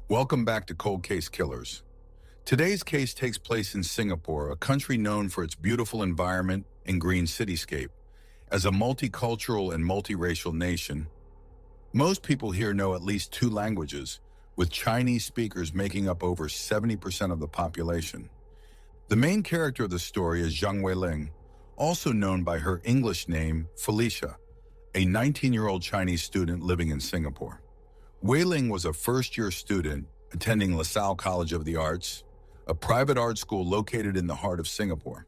Welcome back to Cold Case Killers. Today's case takes place in Singapore, a country known for its beautiful environment and green cityscape. As a multicultural and multiracial nation, most people here know at least two languages, with Chinese speakers making up over 70% of the population. The main character of the story is Zhang Weiling, also known by her English name, Felicia, a 19-year-old Chinese student living in Singapore. Weiling was a first-year student attending LaSalle College of the Arts, a private art school located in the heart of Singapore.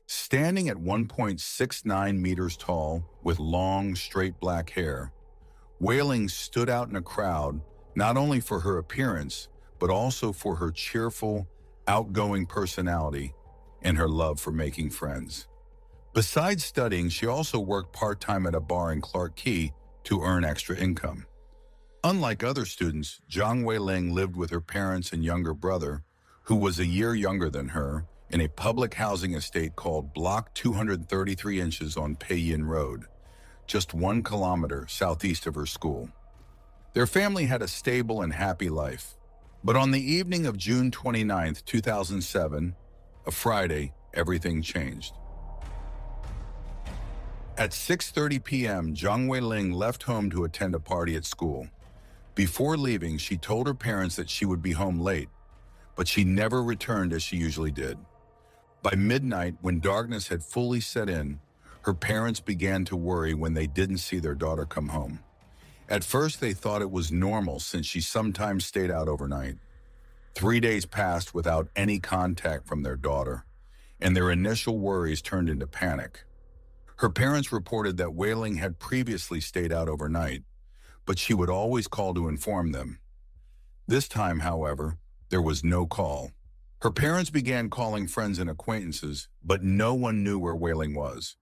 Standing at 1.69 meters tall with long, straight black hair, Weiling stood out in a crowd not only for her appearance, but also for her cheerful, outgoing personality and her love for making friends. Besides studying, she also worked part-time at a bar in Clarke Quay to earn extra income. Unlike other students, Zhang Weiling lived with her parents and younger brother, who was a year younger than her, in a public housing estate called Block 233 inches on Peiyin Road, just 1 kilometer southeast of her school. Their family had a stable and happy life. But on the evening of June 29, 2007, a Friday, everything changed. At 6:30 p.m., Zhang Weiling left home to attend a party at school. Before leaving, she told her parents that she would be home late, but she never returned as she usually did. By midnight, when darkness had fully set in, her parents began to worry when they didn't see their daughter come home. At first, they thought it was normal since she sometimes stayed out overnight. 3 days passed without any contact from their daughter, and their initial worries turned into panic. Her parents reported that Weiling had previously stayed out overnight, but she would always call to inform them. This time, however, there was no call. Her parents began calling friends and acquaintances, but no one knew where Weiling was.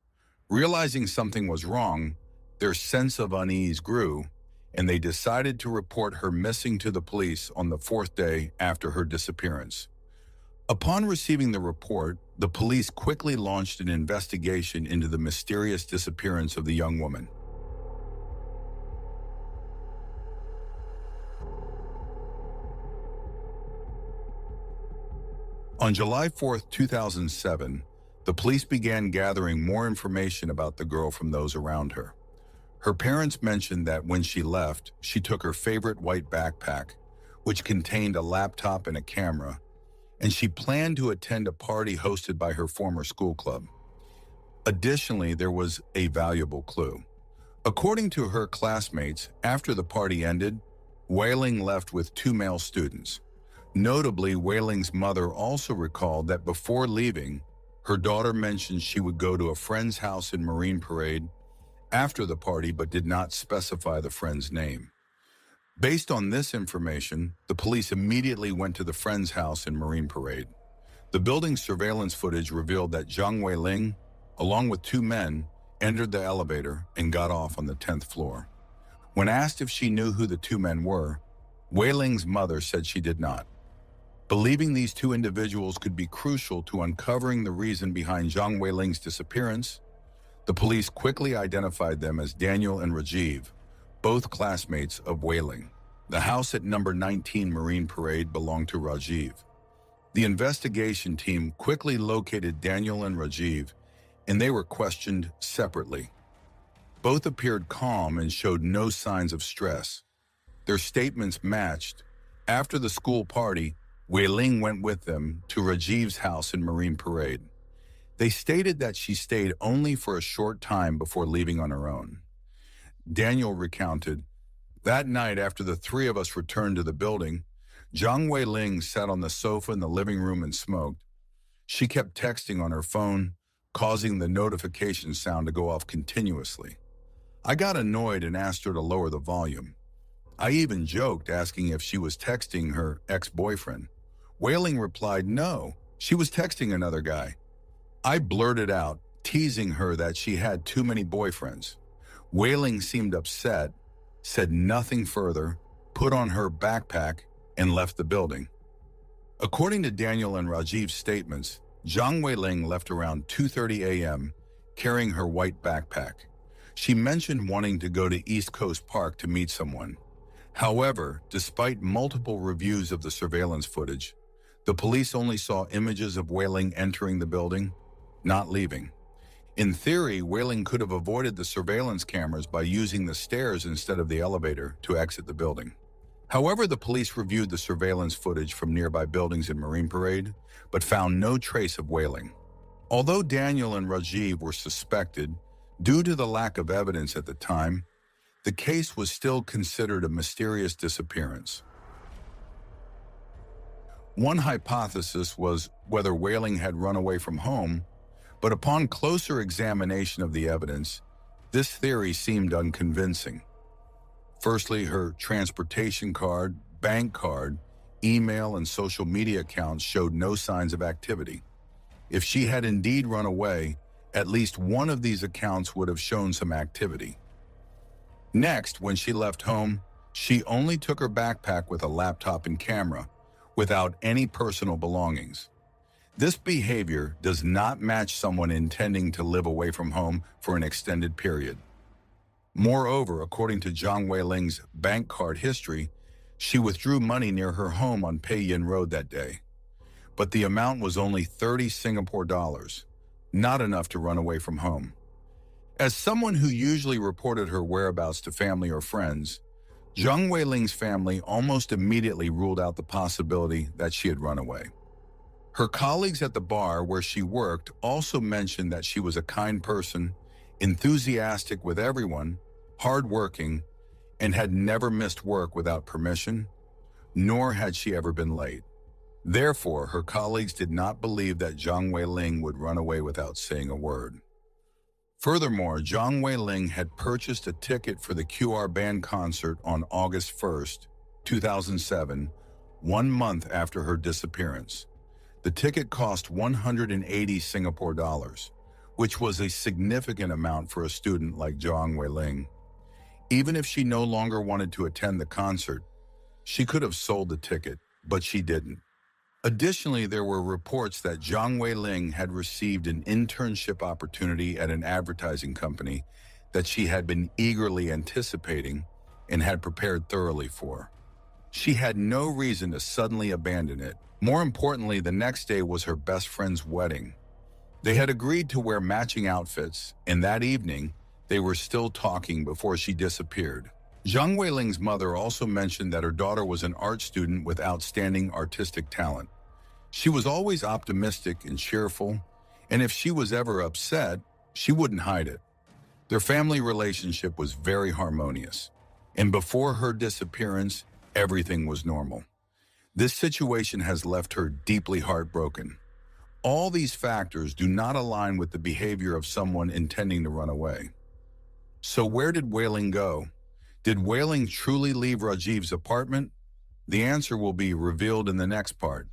Realizing something was wrong, their sense of unease grew, and they decided to report her missing to the police on the 4th day after her disappearance. Upon receiving the report, the police quickly launched an investigation into the mysterious disappearance of the young woman. On July 4, 2007, the police began gathering more information about the girl from those around her. Her parents mentioned that when she left, she took her favorite white backpack, which contained a laptop and a camera, and she planned to attend a party hosted by her former school club. Additionally, there was a valuable clue. According to her classmates, after the party ended, Weiling left with 2 male students. Notably, Weiling's mother also recalled that before leaving, her daughter mentioned she would go to a friend's house in Marine Parade after the party, but did not specify the friend's name. Based on this information, the police immediately went to the friend's house in Marine Parade. The building's surveillance footage revealed that Zhang Weiling, along with 2 men, entered the elevator and got off on the 10th floor. When asked if she knew who the 2 men were, Weiling's mother said she did not. Believing these 2 individuals could be crucial to uncovering the reason behind Zhang Weiling's disappearance, the police quickly identified them as Daniel and Rajiv, both classmates of Weiling. The house at number 19 Marine Parade belonged to Rajiv. The investigation team quickly located Daniel and Rajiv, and they were questioned separately. Both appeared calm and showed no signs of stress. Their statements matched. After the school party, Weiling went with them to Rajiv's house in Marine Parade. They stated that she stayed only for a short time before leaving on her own. Daniel recounted, "That night after the 3 of us returned to the building, Zhang Weiling sat on the sofa in the living room and smoked. She kept texting on her phone, causing the notification sound to go off continuously. I got annoyed and asked her to lower the volume. I even joked, asking if she was texting her ex-boyfriend. Weiling replied, no, she was texting another guy. I blurted out, teasing her that she had too many boyfriends. Weiling seemed upset, said nothing further, put on her backpack, and left the building." According to Daniel and Rajiv's statements, Zhang Weiling left around 2:30 a.m. carrying her white backpack. She mentioned wanting to go to East Coast Park to meet someone. However, despite multiple reviews of the surveillance footage, the police only saw images of Weiling entering the building, not leaving. In theory, Weiling could have avoided the surveillance cameras by using the stairs instead of the elevator to exit the building. However, the police reviewed the surveillance footage from nearby buildings in Marine Parade, but found no trace of Weiling. Although Daniel and Rajiv were suspected, due to the lack of evidence at the time, the case was still considered a mysterious disappearance. One hypothesis was whether Weiling had run away from home, but upon closer examination of the evidence, this theory seemed unconvincing. Firstly, her transportation card, bank card, email, and social media accounts showed no signs of activity. If she had indeed run away, at least one of these accounts would have shown some activity. Next, when she left home, she only took her backpack with a laptop and camera, without any personal belongings. This behavior does not match someone intending to live away from home for an extended period. Moreover, according to Zhang Weiling's bank card history, she withdrew money near her home on Pei Yin Road that day. But the amount was only 30 Singapore dollars, not enough to run away from home. As someone who usually reported her whereabouts to family or friends, Zhang Weiling's family almost immediately ruled out the possibility that she had run away. Her colleagues at the bar where she worked also mentioned that she was a kind person, enthusiastic with everyone, hardworking, and had never missed work without permission, nor had she ever been late. Therefore, her colleagues did not believe that Zhang Weiling would run away without saying a word. Furthermore, Zhang Weiling had purchased a ticket for the QR band concert on August 1st, 2007, 1 month after her disappearance. The ticket cost 180 Singapore dollars, which was a significant amount for a student like Zhang Weiling. Even if she no longer wanted to attend the concert, she could have sold the ticket, but she didn't. Additionally, there were reports that Zhang Weiling had received an internship opportunity at an advertising company that she had been eagerly anticipating and had prepared thoroughly for. She had no reason to suddenly abandon it. More importantly, the next day was her best friend's wedding. They had agreed to wear matching outfits, and that evening, they were still talking before she disappeared. Zhang Weiling's mother also mentioned that her daughter was an art student with outstanding artistic talent. She was always optimistic and cheerful, and if she was ever upset, she wouldn't hide it. Their family relationship was very harmonious, and before her disappearance, everything was normal. This situation has left her deeply heartbroken. All these factors do not align with the behavior of someone intending to run away. So where did Weiling go? Did Weiling truly leave Rajiv's apartment? The answer will be revealed in the next part.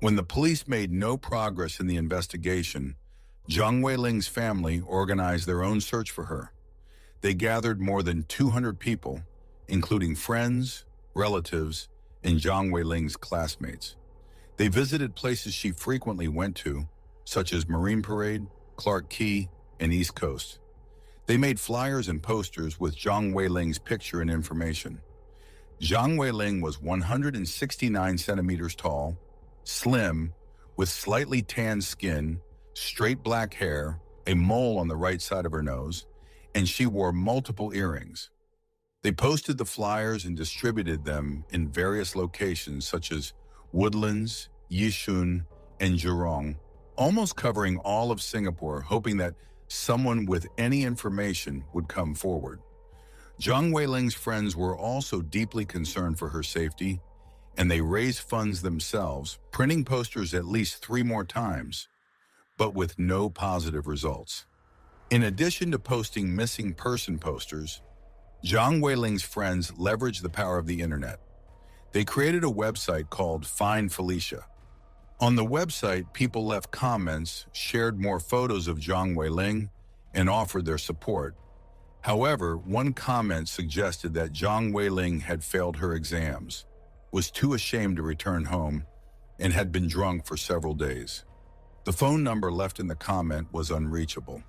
When the police made no progress in the investigation, Zhang Weiling's family organized their own search for her. They gathered more than 200 people, including friends, relatives, and Zhang Weiling's classmates. They visited places she frequently went to, such as Marine Parade, Clark Quay, and East Coast. They made flyers and posters with Zhang Weiling's picture and information. Zhang Weiling was 169 centimeters tall, slim, with slightly tanned skin, straight black hair, a mole on the right side of her nose, and she wore multiple earrings. They posted the flyers and distributed them in various locations such as Woodlands, Yishun, and Jurong, almost covering all of Singapore, hoping that someone with any information would come forward. Zhang Weiling's friends were also deeply concerned for her safety, and they raised funds themselves, printing posters at least 3 more times, but with no positive results. In addition to posting missing person posters, Zhang Weiling's friends leveraged the power of the internet. They created a website called Find Felicia. On the website, people left comments, shared more photos of Zhang Weiling, and offered their support. However, one comment suggested that Zhang Weiling had failed her exams, was too ashamed to return home, and had been drunk for several days. The phone number left in the comment was unreachable.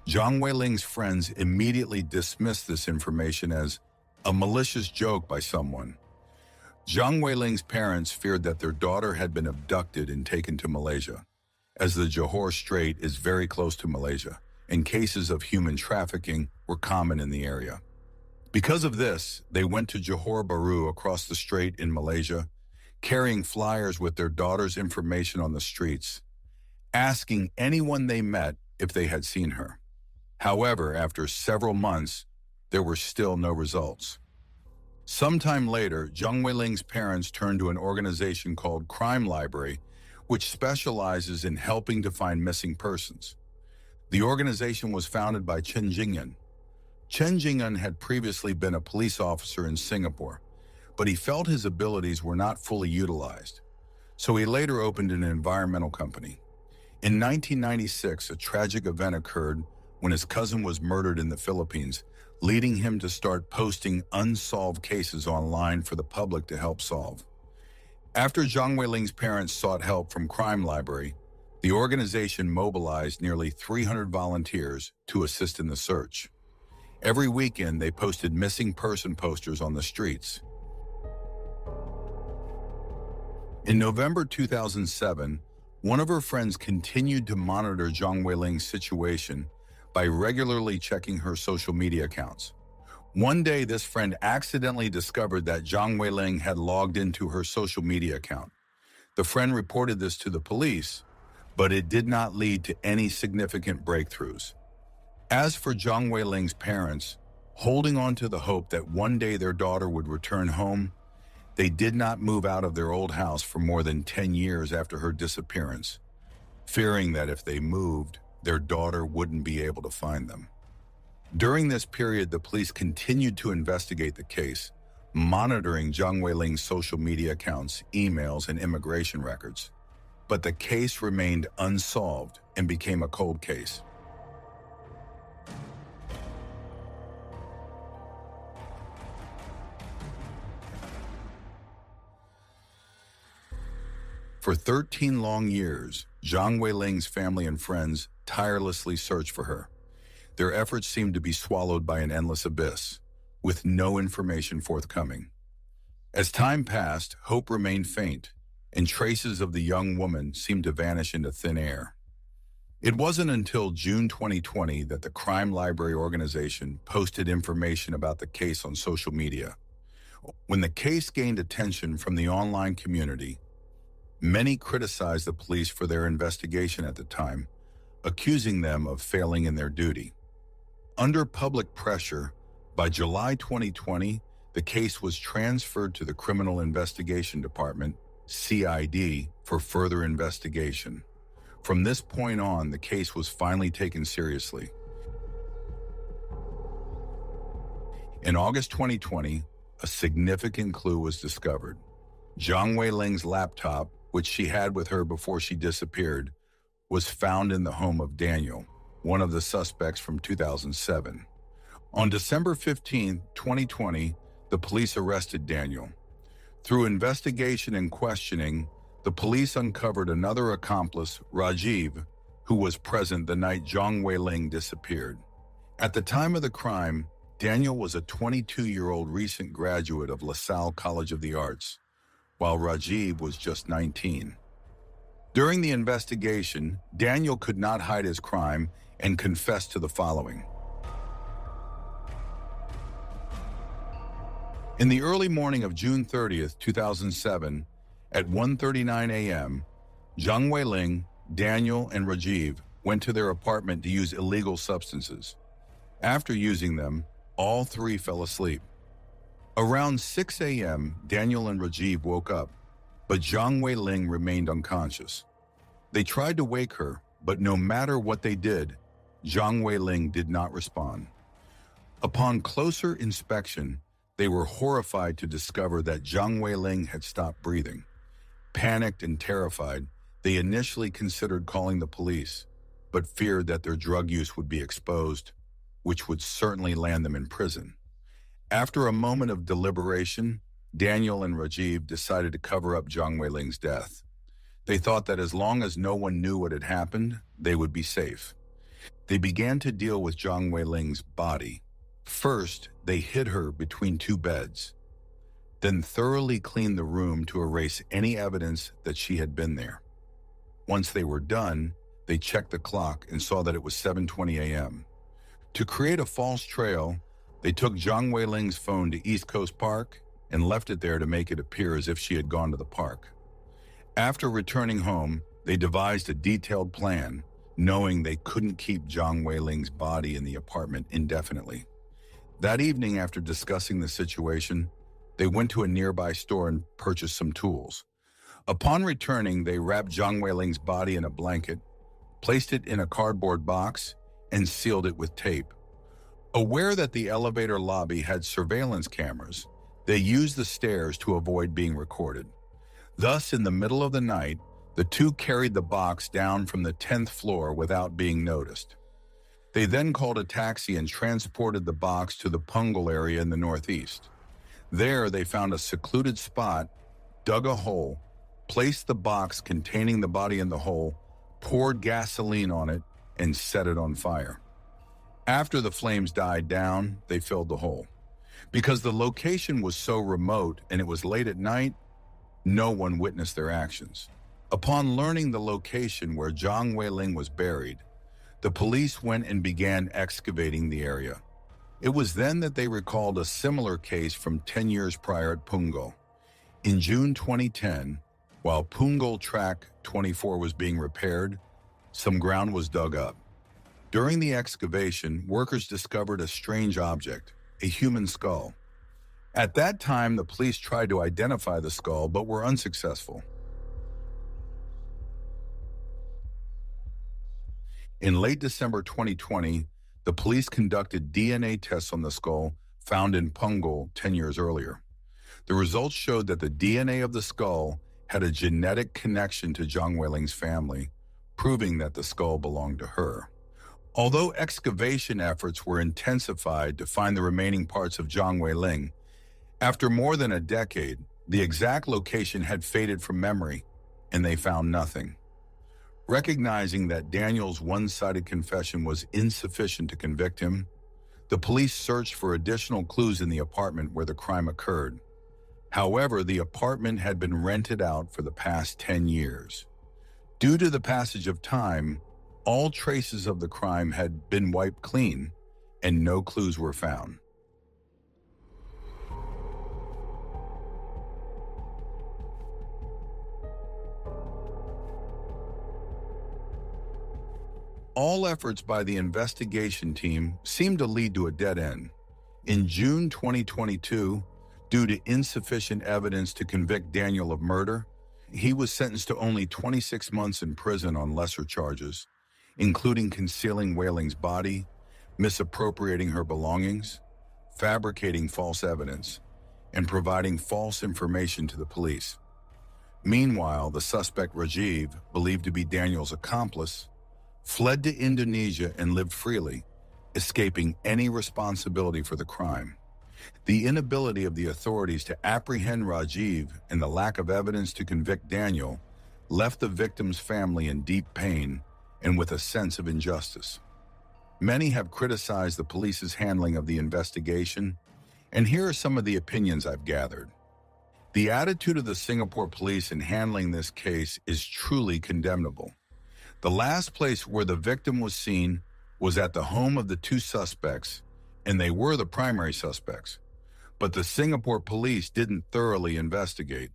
Zhang Weiling's friends immediately dismissed this information as a malicious joke by someone. Zhang Weiling's parents feared that their daughter had been abducted and taken to Malaysia, as the Johor Strait is very close to Malaysia, and cases of human trafficking were common in the area. Because of this, they went to Johor Bahru across the strait in Malaysia, carrying flyers with their daughter's information on the streets, asking anyone they met if they had seen her. However, after several months, there were still no results. Sometime later, Zhang Weiling's parents turned to an organization called Crime Library, which specializes in helping to find missing persons. The organization was founded by Chen Jingyun. Chen Jingyun had previously been a police officer in Singapore, but he felt his abilities were not fully utilized. So he later opened an environmental company. In 1996, a tragic event occurred when his cousin was murdered in the Philippines, leading him to start posting unsolved cases online for the public to help solve. After Zhang Weiling's parents sought help from Crime Library, the organization mobilized nearly 300 volunteers to assist in the search. Every weekend, they posted missing person posters on the streets. In November 2007, one of her friends continued to monitor Zhang Weiling's situation by regularly checking her social media accounts. One day, this friend accidentally discovered that Zhang Weiling had logged into her social media account. The friend reported this to the police, but it did not lead to any significant breakthroughs. As for Zhang Weiling's parents, holding on to the hope that one day their daughter would return home, they did not move out of their old house for more than 10 years after her disappearance, fearing that if they moved, their daughter wouldn't be able to find them. During this period, the police continued to investigate the case, monitoring Zhang Weiling's social media accounts, emails, and immigration records. But the case remained unsolved and became a cold case. For 13 long years, Zhang Weiling's family and friends tirelessly searched for her. Their efforts seemed to be swallowed by an endless abyss, with no information forthcoming. As time passed, hope remained faint, and traces of the young woman seemed to vanish into thin air. It wasn't until June 2020 that the Crime Library organization posted information about the case on social media. When the case gained attention from the online community, many criticized the police for their investigation at the time, accusing them of failing in their duty. Under public pressure, by July 2020, the case was transferred to the Criminal Investigation Department, CID, for further investigation. From this point on, the case was finally taken seriously. In August 2020, a significant clue was discovered. Zhang Weiling's laptop, which she had with her before she disappeared, was found in the home of Daniel, one of the suspects from 2007. On December 15, 2020, the police arrested Daniel. Through investigation and questioning, the police uncovered another accomplice, Rajiv, who was present the night Zhang Weiling disappeared. At the time of the crime, Daniel was a 22-year-old recent graduate of LaSalle College of the Arts, while Rajiv was just 19. During the investigation, Daniel could not hide his crime and confessed to the following. In the early morning of June 30th, 2007, at 1:39 a.m., Zhang Weiling, Daniel, and Rajiv went to their apartment to use illegal substances. After using them, all three fell asleep. Around 6 a.m., Daniel and Rajiv woke up, but Zhang Weiling remained unconscious. They tried to wake her, but no matter what they did, Zhang Weiling did not respond. Upon closer inspection, they were horrified to discover that Zhang Weiling had stopped breathing. Panicked and terrified, they initially considered calling the police, but feared that their drug use would be exposed, which would certainly land them in prison. After a moment of deliberation, Daniel and Rajiv decided to cover up Zhang Weiling's death. They thought that as long as no one knew what had happened, they would be safe. They began to deal with Zhang Weiling's body. First, they hid her between two beds, then thoroughly cleaned the room to erase any evidence that she had been there. Once they were done, they checked the clock and saw that it was 7:20 a.m. To create a false trail, they took Zhang Weiling's phone to East Coast Park and left it there to make it appear as if she had gone to the park. After returning home, they devised a detailed plan, knowing they couldn't keep Zhang Weiling's body in the apartment indefinitely. That evening, after discussing the situation, they went to a nearby store and purchased some tools. Upon returning, they wrapped Zhang Weiling's body in a blanket, placed it in a cardboard box, and sealed it with tape. Aware that the elevator lobby had surveillance cameras, they used the stairs to avoid being recorded. Thus, in the middle of the night, the two carried the box down from the 10th floor without being noticed. They then called a taxi and transported the box to the Punggol area in the northeast. There, they found a secluded spot, dug a hole, placed the box containing the body in the hole, poured gasoline on it, and set it on fire. After the flames died down, they filled the hole. Because the location was so remote and it was late at night, no one witnessed their actions. Upon learning the location where Zhang Weiling was buried, the police went and began excavating the area. It was then that they recalled a similar case from 10 years prior at Punggol. In June 2010, while Punggol Track 24 was being repaired, some ground was dug up. During the excavation, workers discovered a strange object, a human skull. At that time, the police tried to identify the skull but were unsuccessful. In late December 2020, the police conducted DNA tests on the skull found in Punggol 10 years earlier. The results showed that the DNA of the skull had a genetic connection to Zhang Weiling's family, proving that the skull belonged to her. Although excavation efforts were intensified to find the remaining parts of Zhang Weiling, after more than a decade, the exact location had faded from memory, and they found nothing. Recognizing that Daniel's one-sided confession was insufficient to convict him, the police searched for additional clues in the apartment where the crime occurred. However, the apartment had been rented out for the past 10 years. Due to the passage of time, all traces of the crime had been wiped clean, and no clues were found. All efforts by the investigation team seemed to lead to a dead end. In June 2022, due to insufficient evidence to convict Daniel of murder, he was sentenced to only 26 months in prison on lesser charges, including concealing Weiling's body, misappropriating her belongings, fabricating false evidence, and providing false information to the police. Meanwhile, the suspect Rajiv, believed to be Daniel's accomplice, fled to Indonesia and lived freely, escaping any responsibility for the crime. The inability of the authorities to apprehend Rajiv and the lack of evidence to convict Daniel left the victim's family in deep pain and with a sense of injustice. Many have criticized the police's handling of the investigation, and here are some of the opinions I've gathered. The attitude of the Singapore police in handling this case is truly condemnable. The last place where the victim was seen was at the home of the two suspects, and they were the primary suspects. But the Singapore police didn't thoroughly investigate.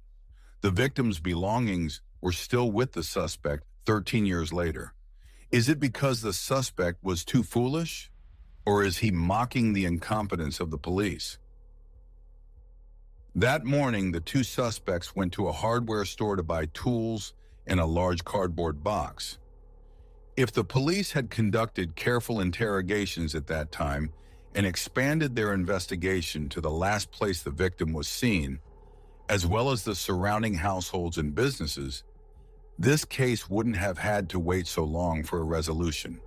The victim's belongings were still with the suspect 13 years later. Is it because the suspect was too foolish, or is he mocking the incompetence of the police? That morning, the two suspects went to a hardware store to buy tools and a large cardboard box. If the police had conducted careful interrogations at that time and expanded their investigation to the last place the victim was seen, as well as the surrounding households and businesses, this case wouldn't have had to wait so long for a resolution.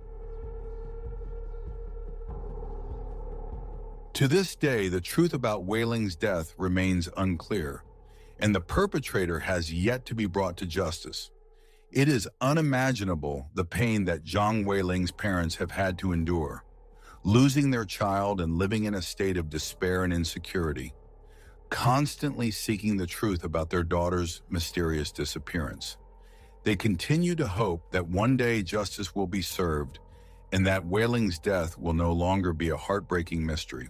To this day, the truth about Weiling's death remains unclear, and the perpetrator has yet to be brought to justice. It is unimaginable the pain that Zhang Weiling's parents have had to endure, losing their child and living in a state of despair and insecurity, constantly seeking the truth about their daughter's mysterious disappearance. They continue to hope that one day justice will be served and that Weiling's death will no longer be a heartbreaking mystery.